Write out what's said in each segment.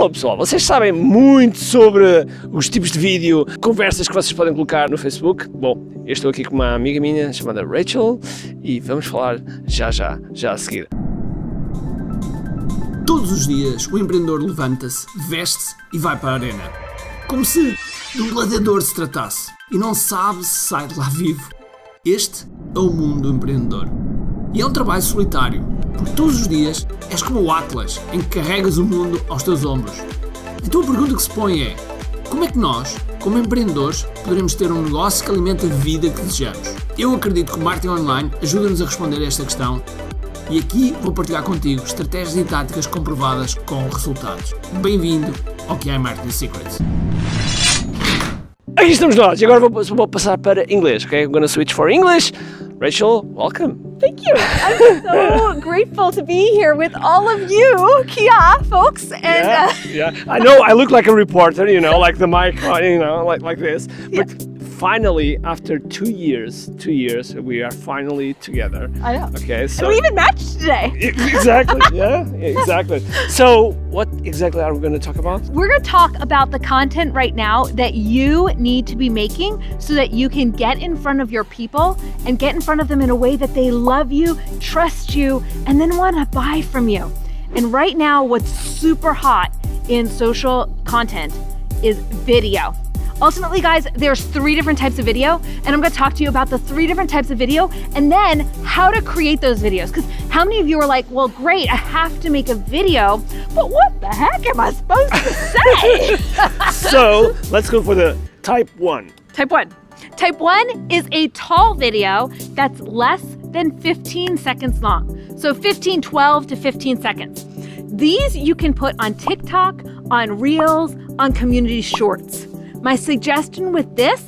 Fala pessoal, vocês sabem muito sobre os tipos de vídeo, conversas que vocês podem colocar no Facebook? Bom, eu estou aqui com uma amiga minha chamada Rachel e vamos falar já a seguir. Todos os dias o empreendedor levanta-se, veste-se e vai para a arena. Como se de um gladiador se tratasse e não sabe se sai de lá vivo. Este é o mundo do empreendedor. E é um trabalho solitário, porque todos os dias és como o Atlas, em que carregas o mundo aos teus ombros. Então a pergunta que se põe é: como é que nós, como empreendedores, poderemos ter um negócio que alimente a vida que desejamos? Eu acredito que o marketing online ajuda-nos a responder a esta questão e aqui vou partilhar contigo estratégias e táticas comprovadas com resultados. Bem-vindo ao Kiai Marketing Secrets. Aqui estamos nós e agora vou passar para inglês, ok? I'm gonna switch for English. Rachel, welcome. Thank you. I'm so grateful to be here with all of you, Kia folks. And yeah. I know I look like a reporter, you know, like the mic, you know, like this. But finally, after 2 years, we are finally together. I know. Okay, so and we even matched today. Exactly. Yeah, exactly. So, what exactly are we going to talk about? We're going to talk about the content right now that you need to be making so that you can get in front of your people and get in front of them in a way that they love you, trust you, and then want to buy from you. And right now, what's super hot in social content is video. Ultimately, guys, there's 3 different types of video, and I'm gonna talk to you about the 3 different types of video and then how to create those videos. Because how many of you are like, well, great, I have to make a video, but what the heck am I supposed to say? So let's go for the type 1. Type 1. Type 1 is a tall video that's less than 15 seconds long. So 12 to 15 seconds. These you can put on TikTok, on Reels, on community shorts. My suggestion with this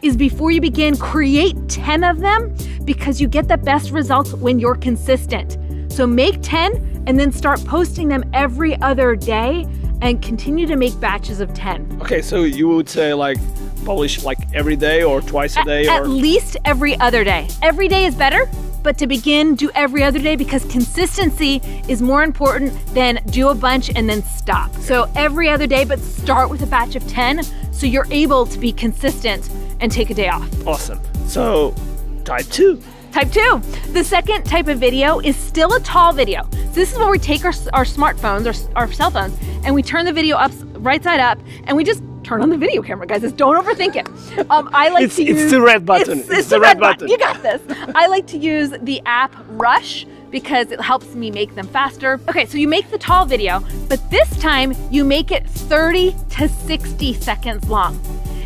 is before you begin, create 10 of them because you get the best results when you're consistent. So make 10 and then start posting them every other day and continue to make batches of 10. Okay, so you would say like publish like every day or twice a day? At least every other day. Every day is better, but to begin, do every other day because consistency is more important than do a bunch and then stop. So every other day, but start with a batch of 10 so you're able to be consistent and take a day off. Awesome. So type 2. Type 2. The second type of video is still a tall video. So this is where we take our smartphones, our cell phones, and we turn the video up right side up, and we just turn on the video camera, guys. Just don't overthink it. I like to use... It's the red button. It's the red button. You got this. I like to use the app Rush because it helps me make them faster. Okay, so you make the tall video, but this time you make it 30 to 60 seconds long.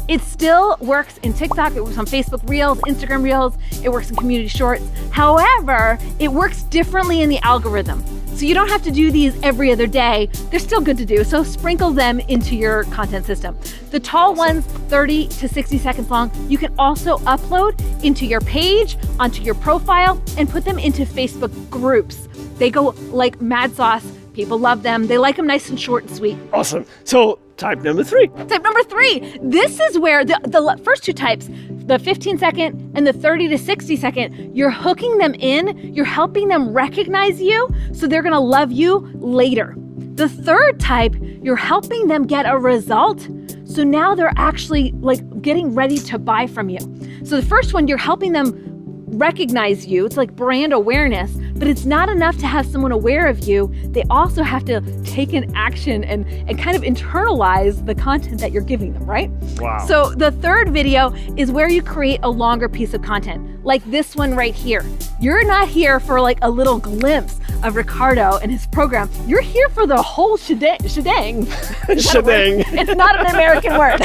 It still works in TikTok, it works on Facebook Reels, Instagram Reels, it works in community shorts. However, it works differently in the algorithm. So you don't have to do these every other day. They're still good to do, so sprinkle them into your content system. The tall ones, 30 to 60 seconds long, you can also upload into your page, onto your profile, and put them into Facebook groups. They go like mad sauce. People love them. They like them nice and short and sweet. Awesome. So type number 3. Type number 3. This is where the first 2 types, the 15 second and the 30 to 60 second, you're hooking them in, you're helping them recognize you, so they're gonna love you later. The third type, you're helping them get a result, so now they're actually like getting ready to buy from you. So the first one, you're helping them recognize you. It's like brand awareness, but it's not enough to have someone aware of you. They also have to take an action and kind of internalize the content that you're giving them, right? Wow. So the third video is where you create a longer piece of content, like this one right here. You're not here for like a little glimpse of Ricardo and his program. You're here for the whole shebang. Shebang. It's not an American word.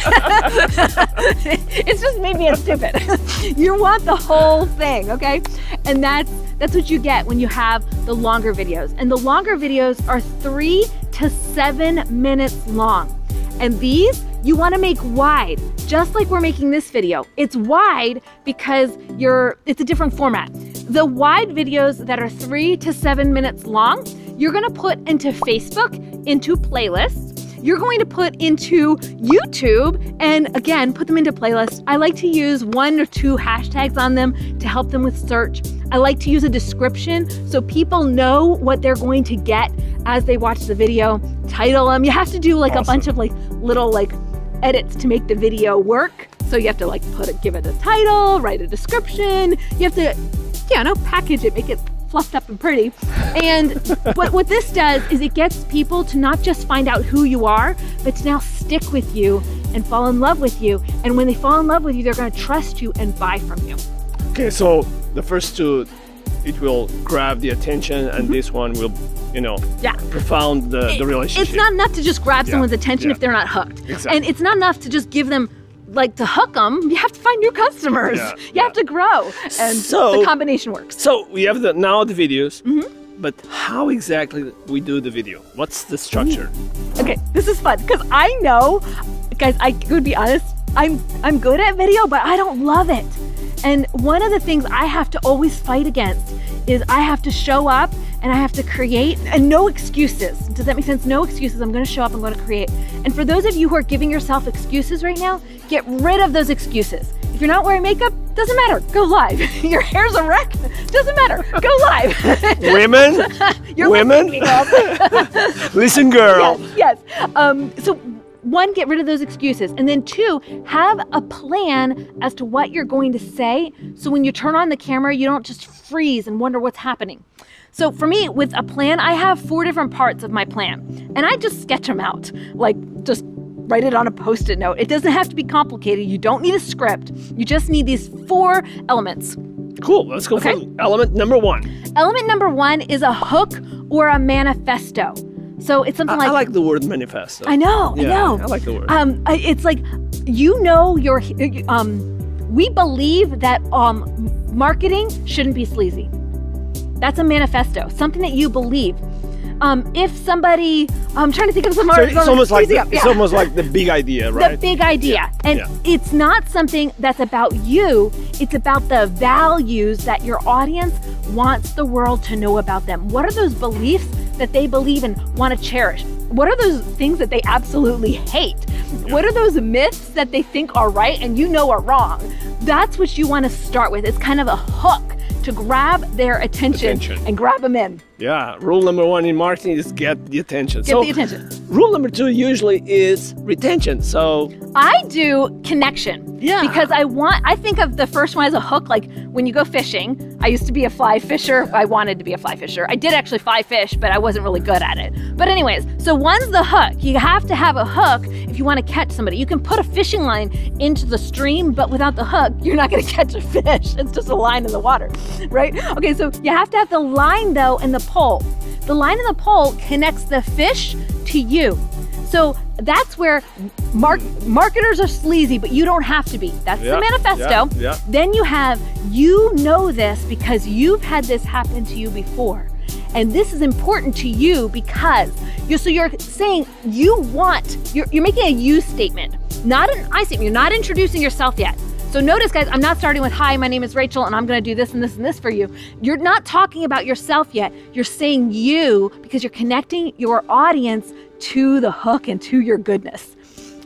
It's just maybe it's stupid. You want the whole thing, okay? And that's what you get when you have the longer videos. And the longer videos are 3 to 7 minutes long. And these you want to make wide, just like we're making this video. It's wide because it's a different format. The wide videos that are 3 to 7 minutes long, you're gonna put into Facebook, into playlists. you're going to put into YouTube and again, put them into playlists. I like to use 1 or 2 hashtags on them to help them with search. I like to use a description so people know what they're going to get as they watch the video. Title them. You have to do like a bunch of like little like edits to make the video work. So you have to like give it a title, write a description. You have to, package it, make it fluffed up and pretty. And what this does is it gets people to not just find out who you are, but to now stick with you and fall in love with you. And when they fall in love with you, they're going to trust you and buy from you. Okay, so the first 2, it will grab the attention, and this one will, profound the relationship. It's not enough to just grab someone's attention if they're not hooked. Exactly. And it's not enough to just give them, like, to hook them. You have to find new customers. You have to grow. And so, the combination works. So we have now the videos, but how exactly we do the video? What's the structure? Okay, this is fun because I know, guys, I could be honest, I'm good at video, but I don't love it. And one of the things I have to always fight against is I have to show up and I have to create, and no excuses. Does that make sense? No excuses. I'm going to show up, I'm going to create. And for those of you who are giving yourself excuses right now, get rid of those excuses. If you're not wearing makeup, doesn't matter. Go live. Your hair's a wreck, doesn't matter. Go live. Women, listen, girl. Yes. So 1, get rid of those excuses. And then 2, have a plan as to what you're going to say. So when you turn on the camera, you don't just freeze and wonder what's happening. So for me, with a plan, I have 4 different parts of my plan. And I just sketch them out. Like, just write it on a Post-it note. It doesn't have to be complicated. You don't need a script. You just need these 4 elements. Cool. Let's go for element number 1. Element number 1 is a hook or a manifesto. So it's something I like the word manifesto. I know. I like the word. It's like, we believe that marketing shouldn't be sleazy. That's a manifesto, something that you believe. If somebody, I'm trying to think of some it's almost like it's almost like the big idea, right? The big idea. And it's not something that's about you, it's about the values that your audience wants the world to know about them. What are those beliefs that they believe and want to cherish? What are those things that they absolutely hate? What are those myths that they think are right and are wrong? That's what you want to start with. It's kind of a hook to grab their attention and grab them in. Yeah, rule number 1 in marketing is get the attention. Get the attention. Rule number 2 usually is retention. So I do connection. Yeah. Because I think of the first one as a hook, like when you go fishing. I used to be a fly fisher. I wanted to be a fly fisher. I did actually fly fish, but I wasn't really good at it. But anyways, so 1's the hook. You have to have a hook if you want to catch somebody. You can put a fishing line into the stream, but without the hook, you're not going to catch a fish. It's just a line in the water, right? Okay, so you have to have the line though and the pole. The line and the pole connects the fish to you. So that's where marketers are sleazy, but you don't have to be. That's the manifesto. Then you know this because you've had this happen to you before. And this is important to you because you're saying you're making a you statement, not an I statement. You're not introducing yourself yet. So notice, guys, I'm not starting with, hi, my name is Rachel, and I'm going to do this and this and this for you. You're not talking about yourself yet. You're saying you because you're connecting your audience to the hook and to your goodness.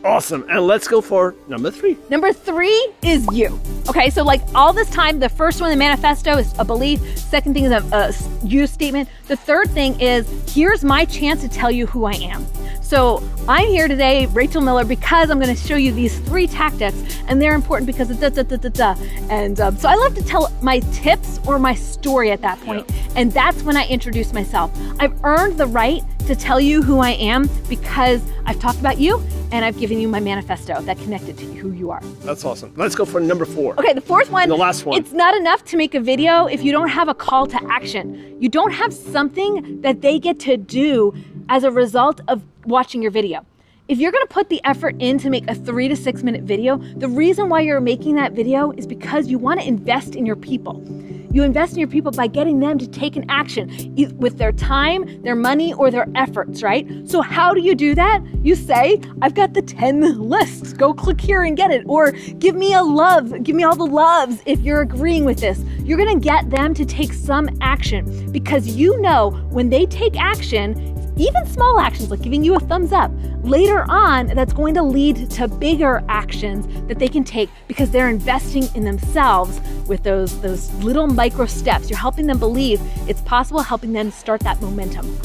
Awesome. And let's go for number 3. Number 3 is you. Okay, so like all this time, the first one, the manifesto, is a belief. Second thing is a you statement. The third thing is, here's my chance to tell you who I am. So I'm here today, Rachel Miller, because I'm going to show you these 3 tactics, and they're important because of And so I love to tell my tips or my story at that point, and that's when I introduce myself. I've earned the right to tell you who I am because I've talked about you and I've given you my manifesto that connected to who you are. That's awesome. Let's go for number 4. Okay, the 4th one. And the last one. It's not enough to make a video if you don't have a call to action. You don't have something that they get to do as a result of watching your video. If you're gonna put the effort in to make a 3 to 6 minute video, the reason why you're making that video is because you wanna invest in your people. You invest in your people by getting them to take an action with their time, their money, or their efforts, right? So how do you do that? You say, I've got the 10 lists. Go click here and get it. Or give me a love. Give me all the loves if you're agreeing with this. You're gonna get them to take some action because you know when they take action, even small actions like giving you a thumbs up, later on, that's going to lead to bigger actions that they can take because they're investing in themselves with those little micro steps. You're helping them believe it's possible, helping them start that momentum.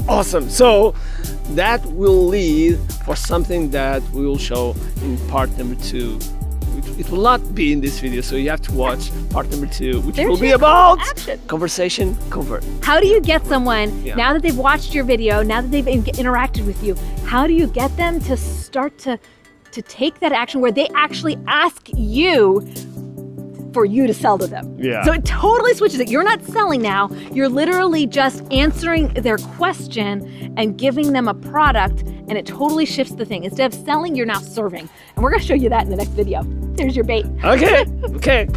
Awesome. So that will lead for something that we will show in part number 2. It will not be in this video, so you have to watch part number 2, which will be about conversation convert. How do you get someone, now that they've watched your video, now that they've interacted with you, how do you get them to start to take that action where they actually ask you for you to sell to them? Yeah. So it totally switches it. You're not selling now. You're literally just answering their question and giving them a product, and it totally shifts the thing. Instead of selling, you're now serving. And we're going to show you that in the next video. There's your bait. Ok.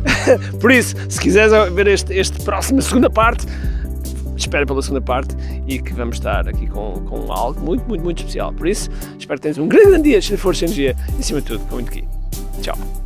Por isso, se quiseres ver este próximo, segunda parte, espera pela segunda parte e que vamos estar aqui com algo muito especial. Por isso, espero que tenhas um grande dia, cheio de força e energia e, acima de tudo, com muito aqui. Tchau.